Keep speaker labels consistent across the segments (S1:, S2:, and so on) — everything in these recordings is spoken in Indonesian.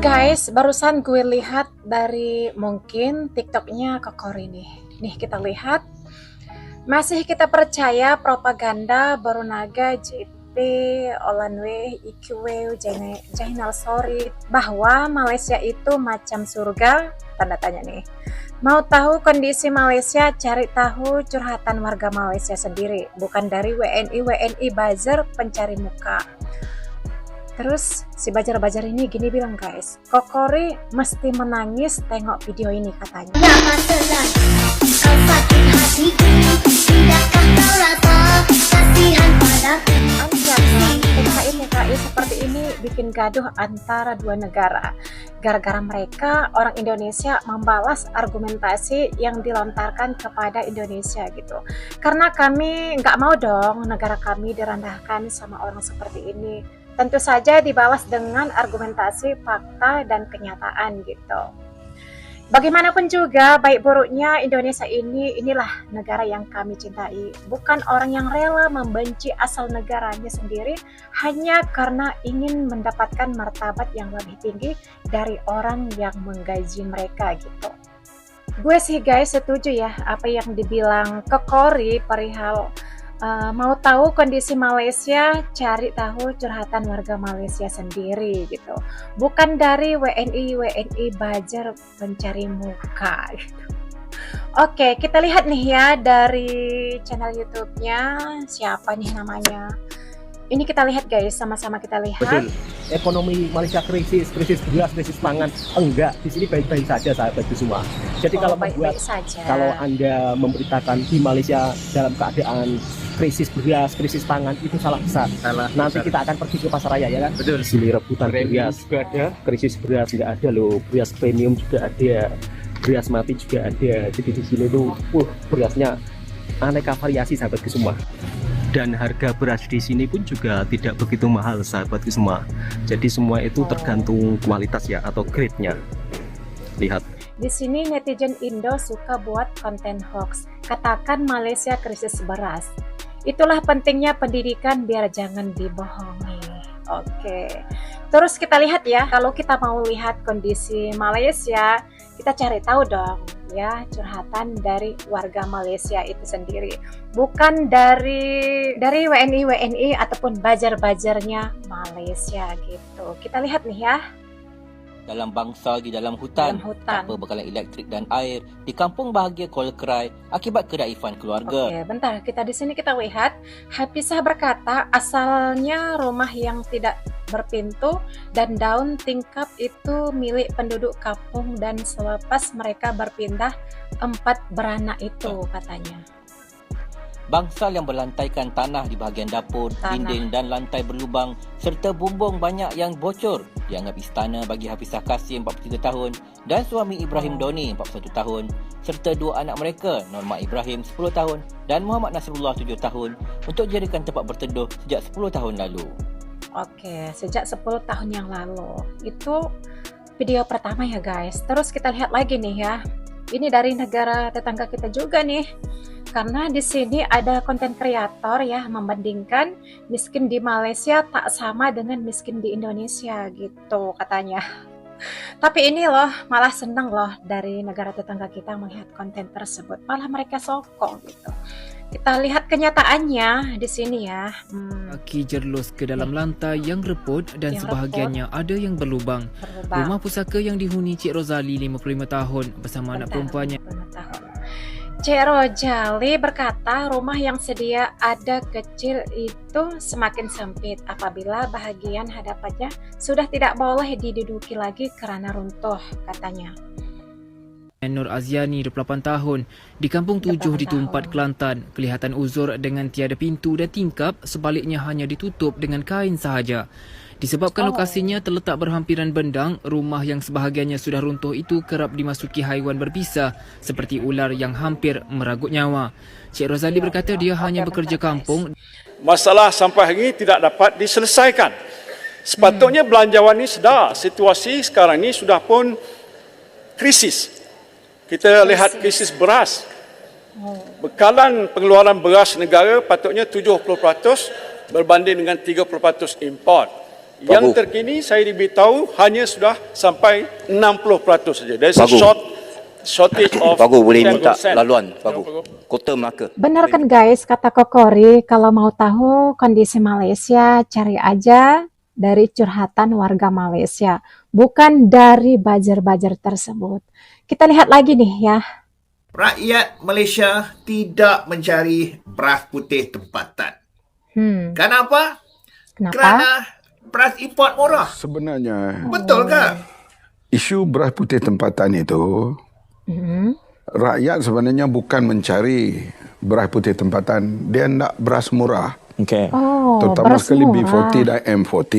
S1: Guys, barusan gue lihat dari mungkin TikToknya Kokori nih. Nih kita lihat, masih kita percaya propaganda Barunaga, JP, Olanwe, IQW, Jainal Sorry bahwa Malaysia itu macam surga, tanda tanya nih. Mau tahu kondisi Malaysia, cari tahu curhatan warga Malaysia sendiri, bukan dari WNI buzzer pencari muka. Terus si bajar-bajar ini gini bilang guys, Kokori mesti menangis tengok video ini katanya.
S2: Ya masalah, kau sakit hatiku, tidakkah kau rasa kasihan padaku?
S1: Anjir sih, PKI seperti ini bikin gaduh antara dua negara. Gara-gara mereka, orang Indonesia membalas argumentasi yang dilontarkan kepada Indonesia gitu. Karena kami nggak mau dong negara kami direndahkan sama orang seperti ini. Tentu saja dibalas dengan argumentasi fakta dan kenyataan gitu. Bagaimanapun juga, baik buruknya Indonesia inilah negara yang kami cintai. Bukan orang yang rela membenci asal negaranya sendiri hanya karena ingin mendapatkan martabat yang lebih tinggi dari orang yang menggaji mereka gitu. Gue sih guys setuju ya apa yang dibilang Kokori perihal mau tahu kondisi Malaysia, cari tahu curhatan warga Malaysia sendiri gitu. Bukan dari WNI buzzer pencari muka gitu. Oke, kita lihat nih ya dari channel YouTube-nya siapa nih namanya. Ini kita lihat guys, sama-sama kita lihat.
S3: Betul. Ekonomi Malaysia krisis beras, krisis pangan. Enggak, di sini baik-baik saja sahabatku semua. Jadi kalau kalau Anda memberitakan di Malaysia dalam keadaan krisis beras, krisis pangan, itu salah besar. Nanti kita akan pergi ke pasar raya ya kan? Betul. Di sini rebutan beras juga ada, krisis beras nggak ada loh, beras premium juga ada, beras mati juga ada. Jadi di sini tuh, berasnya aneka variasi sahabatku semua. Dan harga beras di sini pun juga tidak begitu mahal sahabatku semua. Jadi semua itu tergantung kualitas ya atau grade-nya. Lihat.
S1: Di sini netizen Indo suka buat konten hoax. Katakan Malaysia krisis beras. Itulah pentingnya pendidikan biar jangan dibohongi. Oke. Terus kita lihat ya, kalau kita mau lihat kondisi Malaysia, kita cari tahu dong ya curhatan dari warga Malaysia itu sendiri. Bukan dari WNI ataupun buzzer-buzzernya Malaysia gitu. Kita lihat nih ya.
S4: Dalam bangsa di dalam hutan, tanpa bekalan elektrik dan air, di kampung bahagia Kolkerai akibat kedaifan keluarga.
S1: Oke, bentar, kita di sini kita lihat Hafizah berkata asalnya rumah yang tidak berpintu dan daun tingkap itu milik penduduk kampung dan selepas mereka berpindah 4 beranak itu katanya.
S4: Bangsal yang berlantaikan tanah di bahagian dapur, dinding dan lantai berlubang serta bumbung banyak yang bocor dianggap istana bagi Hafizah Kasim 43 tahun dan suami Ibrahim Doni 41 tahun serta 2 anak mereka Norma Ibrahim 10 tahun dan Muhammad Nasrullah 7 tahun untuk dijadikan tempat berteduh sejak 10 tahun lalu.
S1: Oke, sejak 10 tahun yang lalu. Itu video pertama ya guys. Terus kita lihat lagi nih ya. Ini dari negara tetangga kita juga nih. Karena di sini ada konten kreator ya membandingkan miskin di Malaysia tak sama dengan miskin di Indonesia gitu katanya. Tapi ini loh malah seneng loh dari negara tetangga kita melihat konten tersebut. Malah mereka sokong gitu. Kita lihat kenyataannya di sini ya.
S5: Kaki jerlus ke dalam lantai yang reput dan sebahagiannya ada yang berlubang. Rumah pusaka yang dihuni Cik Rozali 55 tahun bersama anak perempuannya.
S1: Cik Rozali berkata rumah yang sedia ada kecil itu semakin sempit apabila bahagian hadapannya sudah tidak boleh diduduki lagi karena runtuh katanya.
S5: Nur Aziani 28 tahun di Kampung 7 di Tumpat, Kelantan kelihatan uzur dengan tiada pintu dan tingkap, sebaliknya hanya ditutup dengan kain sahaja. Disebabkan lokasinya terletak berhampiran bendang, rumah yang sebahagiannya sudah runtuh itu kerap dimasuki haiwan berbisa seperti ular yang hampir meragut nyawa. Cik Rozali berkata dia hanya bekerja kampung.
S6: Masalah sampah ini tidak dapat diselesaikan. Sepatutnya belanjawan ini sedar situasi sekarang ini sudah pun krisis. Kita lihat krisis beras. Bekalan pengeluaran beras negara patutnya 70% berbanding dengan 30% import. Yang terkini saya diberitahu hanya sudah sampai 60% saja. There's a shortage of
S7: Bagus, boleh minta
S6: 10%.
S7: laluan. Bagus. Kota Melaka.
S1: Benar kan guys, kata Kokori, kalau mau tahu kondisi Malaysia, cari aja dari curhatan warga Malaysia, bukan dari buzzer-buzzer tersebut. Kita lihat lagi nih ya.
S8: Rakyat Malaysia tidak mencari beras putih tempatan. Kenapa?
S1: Kenapa?
S8: Kerana beras import murah.
S9: Sebenarnya
S8: Betul ke?
S9: isu beras putih tempatan itu, rakyat sebenarnya bukan mencari beras putih tempatan, dia nak beras murah.
S7: Okey.
S1: Oh,
S9: Terutama
S1: beras
S9: sekali
S1: murah.
S9: B40 dan M40.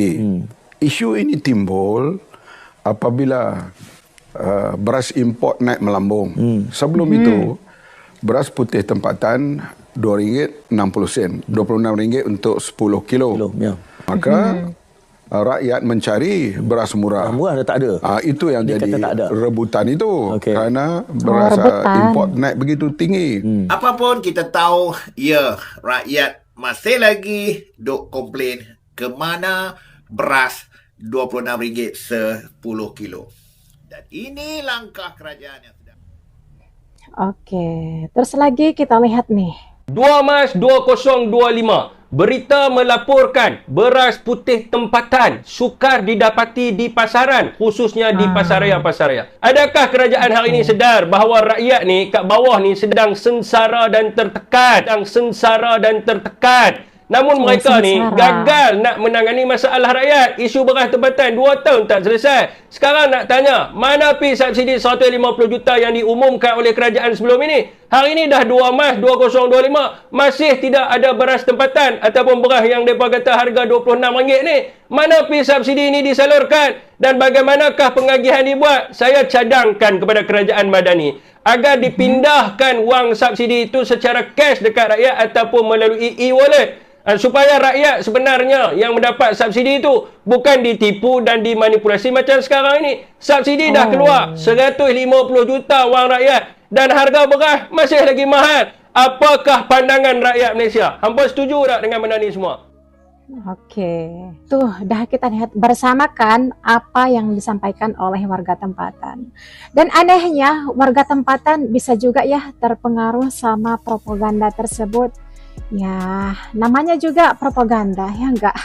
S9: Isu ini timbul apabila beras import naik melambung. Sebelum itu, beras putih tempatan RM2.60, RM26 untuk 10 kilo.
S7: Ya.
S9: Maka rakyat mencari beras murah.
S7: Murah dah tak ada.
S9: Itu yang
S7: Dia
S9: jadi
S7: kata tak ada.
S9: rebutan itu.
S7: Okey.
S9: Kerana beras
S1: rebutan.
S9: import naik begitu tinggi.
S8: Apapun kita tahu, ya, rakyat masih lagi duk komplain ke mana beras RM26 10 kilo. Dan ini langkah kerajaan yang sudah.
S1: Oke, terus lagi kita lihat nih.
S10: 2 Mac 2025, berita melaporkan beras putih tempatan sukar didapati di pasaran, khususnya di pasaraya-pasaraya. Adakah kerajaan hari ini sedar bahawa rakyat ni kat bawah ni sedang sengsara dan tertekan? Namun mereka ni gagal nak menangani masalah rakyat. Isu beras tempatan 2 tahun tak selesai. Sekarang nak tanya, mana pi subsidi 150 juta yang diumumkan oleh kerajaan sebelum ini? Hari ini dah 2 Mac 2025, masih tidak ada beras tempatan ataupun beras yang mereka kata harga RM26 ni. Mana pi subsidi ini disalurkan? Dan bagaimanakah pengagihan dibuat? Saya cadangkan kepada kerajaan Madani agar dipindahkan wang subsidi itu secara cash dekat rakyat ataupun melalui e-wallet. Supaya rakyat sebenarnya yang mendapat subsidi itu bukan ditipu dan dimanipulasi macam sekarang ini. Subsidi dah keluar 150 juta wang rakyat dan harga beras masih lagi mahal. Apakah pandangan rakyat Malaysia? Hampa setuju tak dengan benda ni semua?
S1: Oke, tuh dah kita lihat bersama kan apa yang disampaikan oleh warga tempatan. Dan anehnya warga tempatan bisa juga ya terpengaruh sama propaganda tersebut. Ya, namanya juga propaganda ya enggak.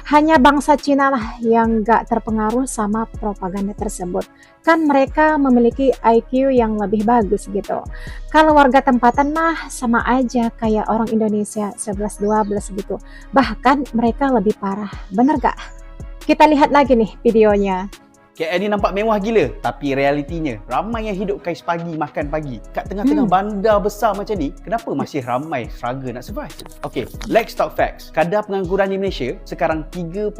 S1: Hanya bangsa Cina lah yang enggak terpengaruh sama propaganda tersebut. Kan mereka memiliki IQ yang lebih bagus gitu. Kalau warga tempatan mah sama aja kayak orang Indonesia 11-12 gitu. Bahkan mereka lebih parah. Bener gak? Kita lihat lagi nih videonya.
S11: KL ni nampak mewah gila, tapi realitinya ramai yang hidup kais pagi makan pagi. Kat tengah-tengah bandar besar macam ni, kenapa masih ramai struggle nak survive? Okay, let's talk facts. Kadar pengangguran di Malaysia sekarang 3.2%.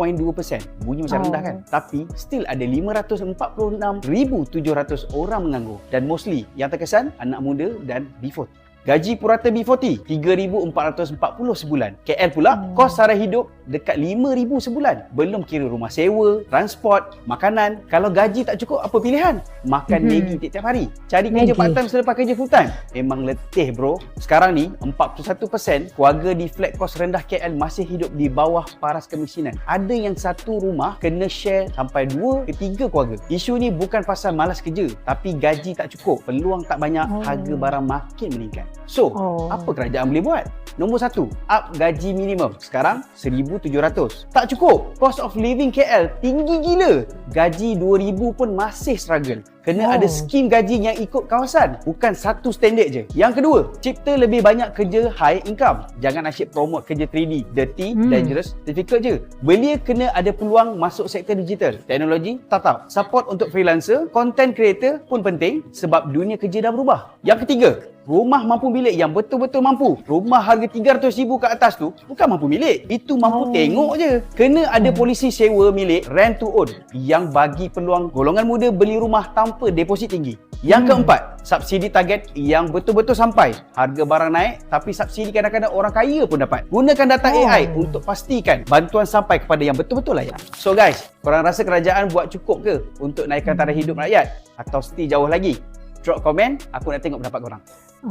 S11: Bunyi macam rendah kan? Tapi still ada 546,700 orang menganggur. Dan mostly yang terkesan anak muda dan B40. Gaji purata B40 RM3,440 sebulan. KL pula kos sara hidup dekat RM5,000 sebulan. Belum kira rumah sewa, transport, makanan. Kalau gaji tak cukup, apa pilihan? Makan Maggi tiap-tiap hari. Cari kerja part time selepas kerja full time. Memang letih bro. Sekarang ni 41% keluarga di flat kos rendah KL masih hidup di bawah paras kemiskinan. Ada yang satu rumah kena share sampai 2 ke 3 keluarga. Isu ni bukan pasal malas kerja, tapi gaji tak cukup, peluang tak banyak, harga barang makin meningkat. So, apa kerajaan boleh buat? Nombor 1, up gaji minimum. Sekarang RM1,700. Tak cukup. Cost of living KL tinggi gila. Gaji RM2,000 pun masih struggle. Kena ada skim gaji yang ikut kawasan. Bukan satu standard je. Yang kedua, cipta lebih banyak kerja high income. Jangan asyik promote kerja 3D. Dirty, dangerous, difficult je. Belia kena ada peluang masuk sektor digital. Teknologi, startup. Support untuk freelancer, content creator pun penting sebab dunia kerja dah berubah. Yang ketiga, rumah mampu milik yang betul-betul mampu. Rumah harga RM300,000 ke atas tu bukan mampu milik. Itu mampu tengok je. Kena ada polisi sewa milik rent to own yang bagi peluang golongan muda beli rumah tanpa deposit tinggi. Yang keempat, subsidi target yang betul-betul sampai. Harga barang naik tapi subsidi kadang-kadang orang kaya pun dapat. Gunakan data AI untuk pastikan bantuan sampai kepada yang betul-betul layak. So guys, korang rasa kerajaan buat cukup ke untuk naikkan taraf hidup rakyat? Atau still jauh lagi? Drop komen, aku nak tengok pendapat korang.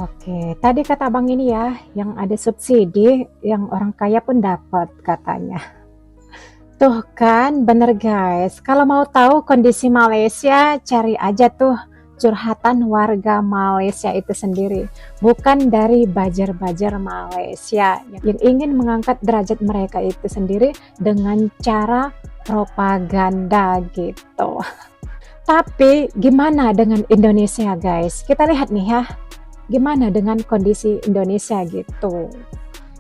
S1: Oke, tadi kata abang ini ya, yang ada subsidi, yang orang kaya pun dapat katanya. Tuh kan, bener guys. Kalau mau tahu kondisi Malaysia, cari aja tuh curhatan warga Malaysia itu sendiri. Bukan dari bajar-bajar Malaysia yang ingin mengangkat derajat mereka itu sendiri dengan cara propaganda gitu. Tapi gimana dengan Indonesia guys? Kita lihat nih ya, gimana dengan kondisi Indonesia gitu.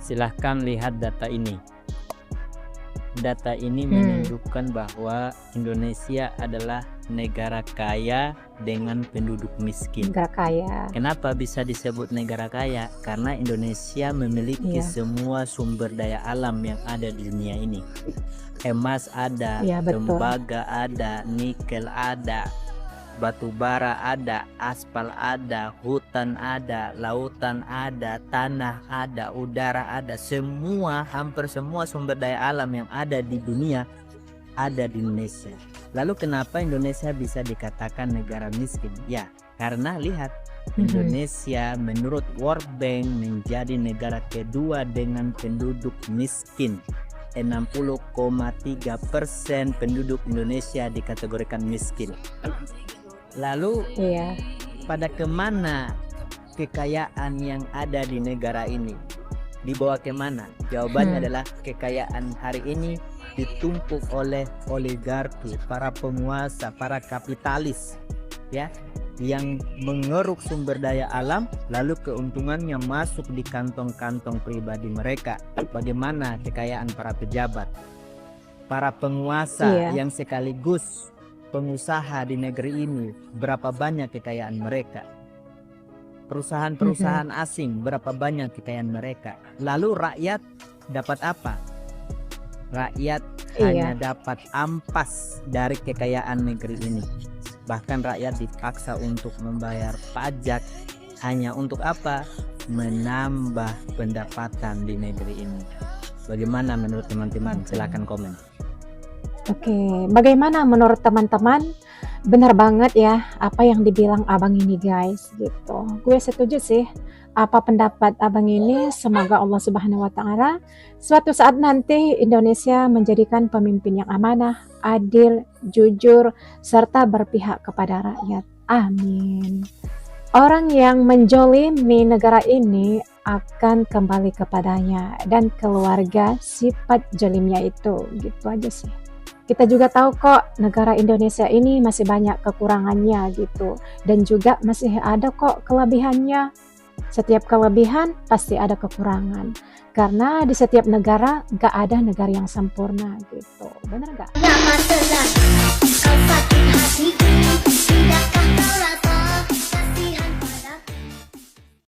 S12: Silahkan lihat data ini. Data ini menunjukkan bahwa Indonesia adalah negara kaya dengan penduduk miskin.
S1: Negara kaya.
S12: Kenapa bisa disebut negara kaya? Karena Indonesia memiliki semua sumber daya alam yang ada di dunia ini. Emas ada, tembaga ada, nikel ada, batu bara ada, aspal ada, hutan ada, lautan ada, tanah ada, udara ada, semua, hampir semua sumber daya alam yang ada di dunia ada di Indonesia. Lalu kenapa Indonesia bisa dikatakan negara miskin? Ya, karena lihat, Indonesia menurut World Bank menjadi negara kedua dengan penduduk miskin. 60,3% penduduk Indonesia dikategorikan miskin. Lalu pada kemana kekayaan yang ada di negara ini? Dibawa kemana? Jawabannya adalah kekayaan hari ini ditumpuk oleh oligarki, para penguasa, para kapitalis, ya, yang mengeruk sumber daya alam, lalu keuntungannya masuk di kantong-kantong pribadi mereka. Bagaimana kekayaan para pejabat, para penguasa yang sekaligus pengusaha di negeri ini, berapa banyak kekayaan mereka? Perusahaan-perusahaan asing, berapa banyak kekayaan mereka? Lalu rakyat dapat apa? Rakyat hanya dapat ampas dari kekayaan negeri ini. Bahkan rakyat dipaksa untuk membayar pajak hanya untuk apa? Menambah pendapatan di negeri ini. Bagaimana menurut teman-teman? Silakan komen.
S1: Oke, bagaimana menurut teman-teman? Benar banget ya apa yang dibilang abang ini guys gitu. Gue setuju sih apa pendapat abang ini. Semoga Allah Subhanahu wa Ta'ala suatu saat nanti Indonesia menjadikan pemimpin yang amanah, adil, jujur, serta berpihak kepada rakyat. Amin. Orang yang menjolimi negara ini akan kembali kepadanya dan keluarga sifat jolimnya itu. Gitu aja sih. Kita juga tahu kok negara Indonesia ini masih banyak kekurangannya gitu. Dan juga masih ada kok kelebihannya. Setiap kelebihan pasti ada kekurangan. Karena di setiap negara gak ada negara yang sempurna gitu. Bener gak?
S2: Nak masalah, kau sakit hati.